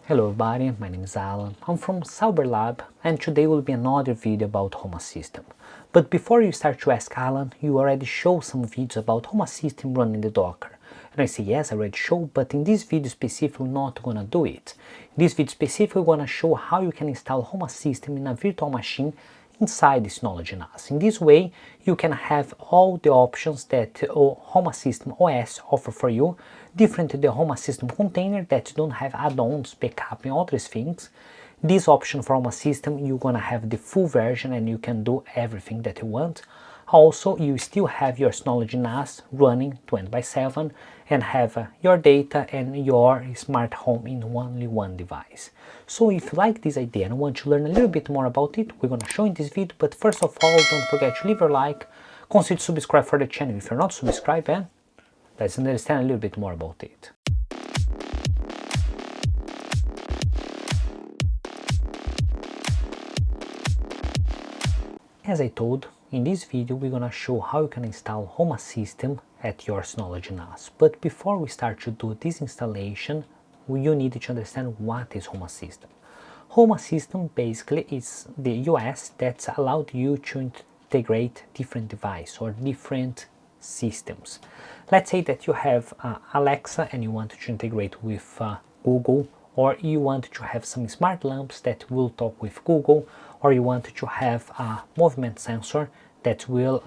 Hello everybody, my name is Alan. I'm from Sauber-Lab and today will be another video about Home Assistant. But before you start to ask Alan, you already show some videos about Home Assistant running the Docker. And I say yes, I already show, but in this video specifically, we're not gonna do it. In this video specifically, we're gonna show how you can install Home Assistant in a virtual machine inside the Synology NAS. In this way, you can have all the options that Home Assistant OS offer for you, different to the Home Assistant container that don't have add-ons, backup and other things. This option for Home Assistant, you're gonna have the full version and you can do everything that you want. Also, you still have your Synology NAS running 24/7 and have your data and your smart home in only one device. So if you like this idea and want to learn a little bit more about it, we're going to show in this video. But first of all, don't forget to leave a like, consider subscribe for the channel if you're not subscribed, and let's understand a little bit more about it. As I told, in this video we're gonna show how you can install Home Assistant at your Synology NAS. But before we start to do this installation, you need to understand what is Home Assistant. Home Assistant basically is the OS that's allowed you to integrate different devices or different systems. Let's say that you have Alexa and you want to integrate with Google, or you want to have some smart lamps that will talk with Google, or you want to have a movement sensor that will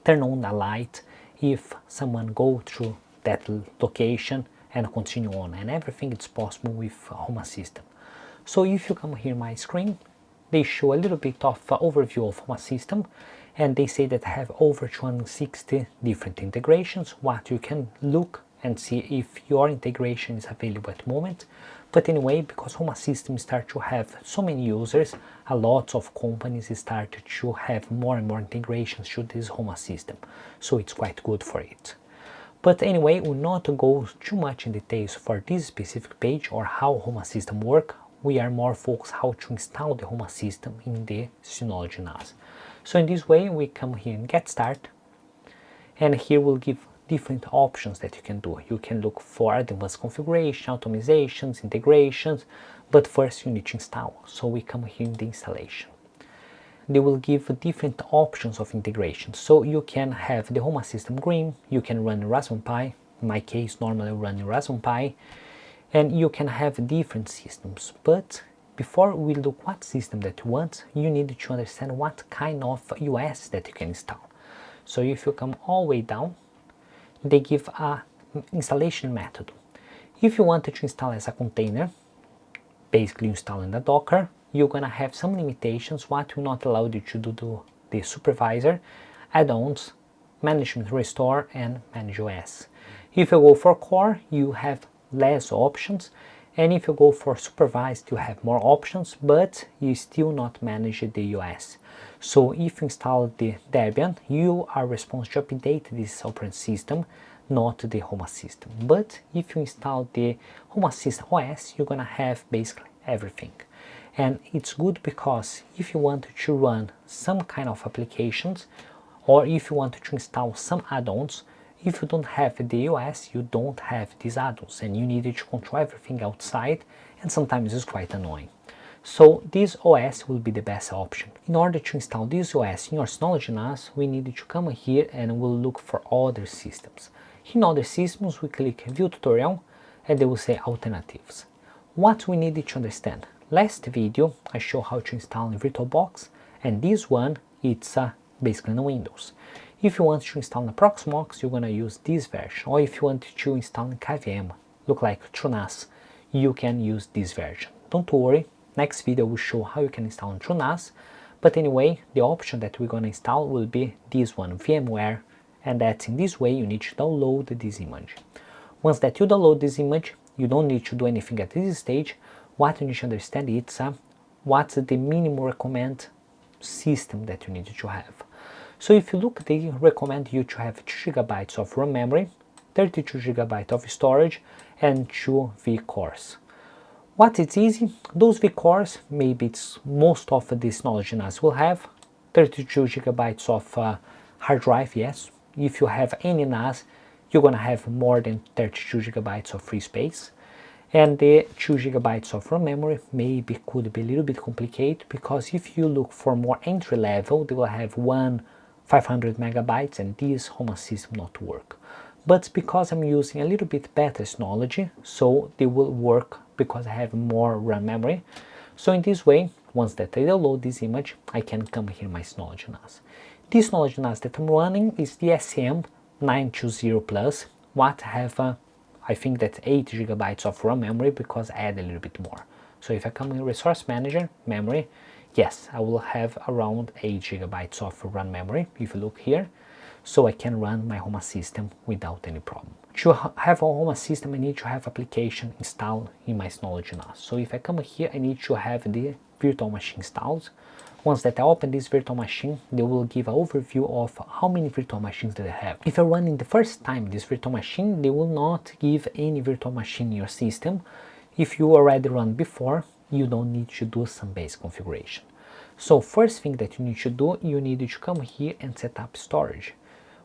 turn on a light if someone go through that location and continue on, and everything is possible with Home Assistant. So if you come here my screen, they show a little bit of overview of Home Assistant, and they say that I have over 260 different integrations, what you can look and see if your integration is available at the moment. But anyway, because Home Assistant start to have so many users, a lot of companies start to have more and more integrations to this Home Assistant, so it's quite good for it. But anyway, we'll not go too much in details for this specific page or how Home Assistant work. We are more focused how to install the Home Assistant in the Synology NAS. So in this way, we come here and get start, and here we'll give different options that you can do. You can look for advanced configuration, automatizations, integrations, but first you need to install. So we come here in the installation. They will give different options of integration. So you can have the Home Assistant green, you can run Raspberry Pi, in my case normally running Raspberry Pi, and you can have different systems. But before we look what system that you want, you need to understand what kind of OS that you can install. So if you come all the way down, they give a installation method. If you wanted to install as a container, basically installing the Docker, you're gonna have some limitations what will not allow you to do the supervisor, add-ons, management restore, and manage OS. If you go for core, you have less options, and if you go for supervised, you have more options, but you still not manage the OS. So if you install the Debian, you are responsible to update this operating system, not the Home Assistant. But if you install the Home Assistant OS, you're gonna have basically everything. And it's good because if you want to run some kind of applications, or if you want to install some add-ons, if you don't have the OS, you don't have these add-ons, and you need to control everything outside, and sometimes it's quite annoying. So this OS will be the best option. In order to install this OS in your Synology NAS, we need to come here and we'll look for other systems. In other systems, we click View Tutorial, and they will say Alternatives. What we need to understand. Last video, I show how to install in VirtualBox, and this one, it's basically in Windows. If you want to install in Proxmox, you're gonna use this version, or if you want to install in KVM, look like TrueNAS, you can use this version. Don't worry, next video will show how you can install in TrueNAS, but anyway, the option that we're gonna install will be this one, VMware, and that's in this way you need to download this image. Once that you download this image, you don't need to do anything at this stage. What you need to understand is what's the minimum recommend system that you need to have. So if you look, they recommend you to have 2 GB of RAM memory, 32 GB of storage, and 2 vCores. What is easy? Those vCores, maybe it's most of the Synology NAS will have 32 GB of hard drive, yes. If you have any NAS, you're gonna have more than 32 GB of free space. And the 2 gigabytes of RAM memory maybe could be a little bit complicated, because if you look for more entry level, they will have 500 megabytes, and this Home Assistant not work. But because I'm using a little bit better Synology, so they will work because I have more RAM memory. So in this way, once that I download this image, I can come here in my Synology NAS. This Synology NAS that I'm running is the SM920 Plus, what have I think that's 8 gigabytes of RAM memory, because I add a little bit more. So if I come in Resource Manager, Memory, yes, I will have around 8 gigabytes of RAM memory, if you look here, so I can run my Home Assistant without any problem. To have a Home Assistant, I need to have application installed in my Synology NAS. So if I come here, I need to have the virtual machine installed. Once that I open this virtual machine, they will give an overview of how many virtual machines that I have. If I run in the first time this virtual machine, they will not give any virtual machine in your system. If you already run before, you don't need to do some basic configuration. So first thing that you need to do, you need to come here and set up storage.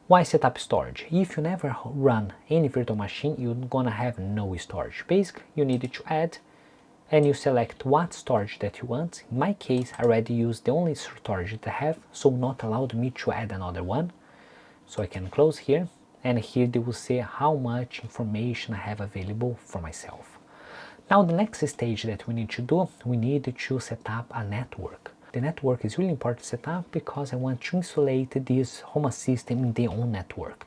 Why set up storage? If you never run any virtual machine, you're gonna have no storage. Basically, you need to add, and you select what storage that you want. In my case, I already used the only storage that I have, so not allowed me to add another one. So I can close here, and here they will say how much information I have available for myself. Now the next stage that we need to do, we need to set up a network. The network is really important to set up because I want to insulate this Home Assistant in their own network.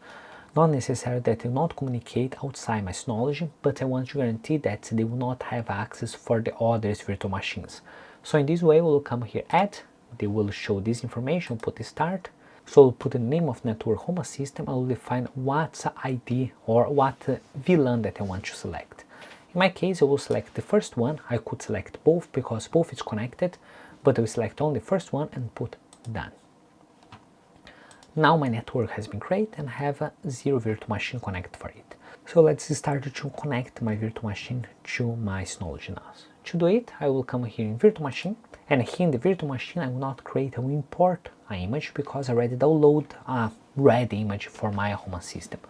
Not necessarily that they will not communicate outside my Synology, but I want to guarantee that they will not have access for the other virtual machines. So in this way, we'll come here, add, they will show this information, put the start. So I'll put the name of network Home Assistant, I will define what ID or what VLAN that I want to select. In my case, I will select the first one. I could select both because both is connected, but I will select only the first one and put done. Now my network has been created and I have a 0 virtual machine connected for it. So let's start to connect my virtual machine to my Synology NAS. To do it, I will come here in virtual machine, and here in the virtual machine I will not create or import an image because I already download a ready image for my Home Assistant.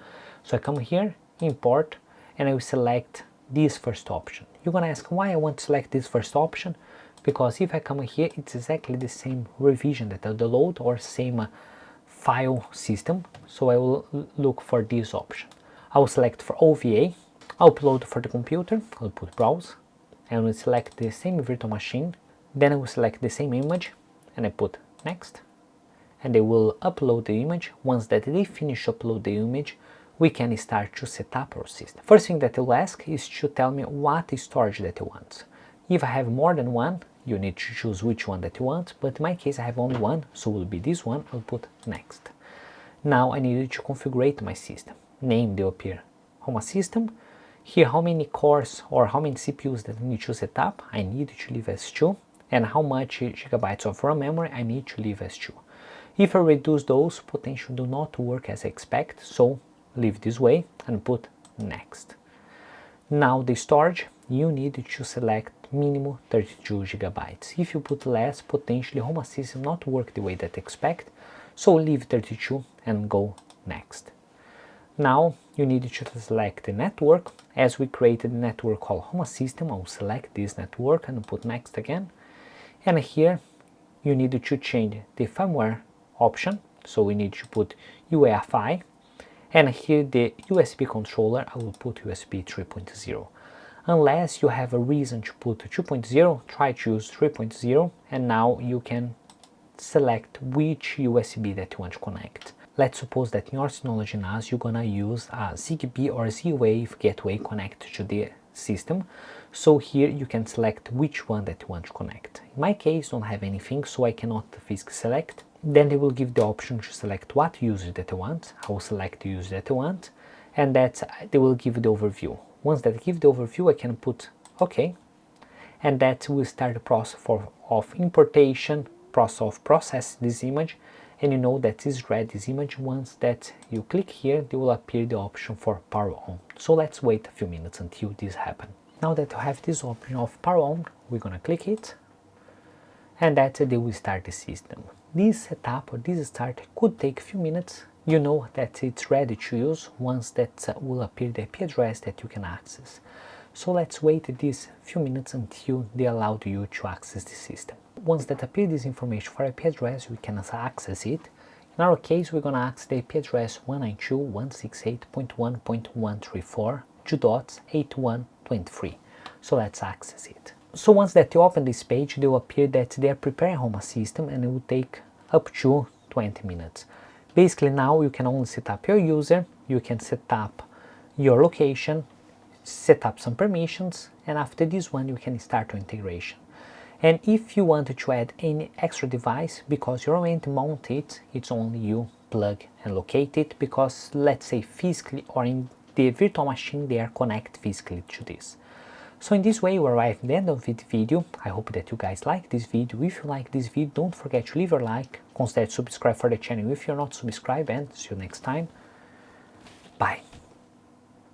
So I come here, import, and I will select this first option. You're gonna ask why I want to select this first option, because if I come here, it's exactly the same revision that I download or same file system. So I will look for this option. I will select for OVA, I'll upload for the computer, I'll put browse, and we'll select the same virtual machine. Then I will select the same image and I put next, and they will upload the image. Once that they finish upload the image, we can start to set up our system. First thing that it will ask is to tell me what storage that you want. If I have more than one, you need to choose which one that you want, but in my case I have only one, so it will be this one. I'll put next. Now I need to configure my system. Name will appear Home Assistant. Here how many cores or how many CPUs that I need to set up, I need to leave as 2, and how much gigabytes of RAM memory I need to leave as 2. If I reduce those, potentially do not work as I expect, so leave this way and put next. Now the storage, you need to select minimum 32 gigabytes. If you put less, potentially Home Assistant not work the way that I expect, so leave 32 and go next. Now you need to select the network. As we created a network called Home Assistant, I'll select this network and put next again. And here you need to change the firmware option, so we need to put UEFI, and here the USB controller I will put USB 3.0. Unless you have a reason to put 2.0, try to use 3.0, and now you can select which USB that you want to connect. Let's suppose that in your Synology NAS you're gonna use a ZigBee or Z-Wave gateway connected to the system. So here you can select which one that you want to connect. In my case, don't have anything, so I cannot physically select. Then they will give the option to select what user that I want. I will select the user that I want, and that they will give the overview. Once they give the overview, I can put OK, and that will start the process of importation, process of process this image, and you know that is read this image. Once that you click here, they will appear the option for power on. So let's wait a few minutes until this happens. Now that you have this option of power on, we're gonna click it, and that they will start the system. This setup or this start could take a few minutes. You know that it's ready to use once that will appear the IP address that you can access. So let's wait these few minutes until they allow you to access the system. Once that appears this information for IP address, we can access it. In our case, we're going to access the IP address 192.168.1.134 2.8123. So let's access it. So once that you open this page, they will appear that they are preparing Home Assistant, and it will take up to 20 minutes. Basically now you can only set up your user, you can set up your location, set up some permissions, and after this one you can start your integration. And if you want to add any extra device, because you're already mounted, it's only you plug and locate it, because let's say physically or in the virtual machine they are connected physically to this. So in this way we arrive at the end of the video. I hope that you guys like this video. If you like this video, don't forget to leave a like, consider subscribe for the channel if you're not subscribed, and see you next time. Bye.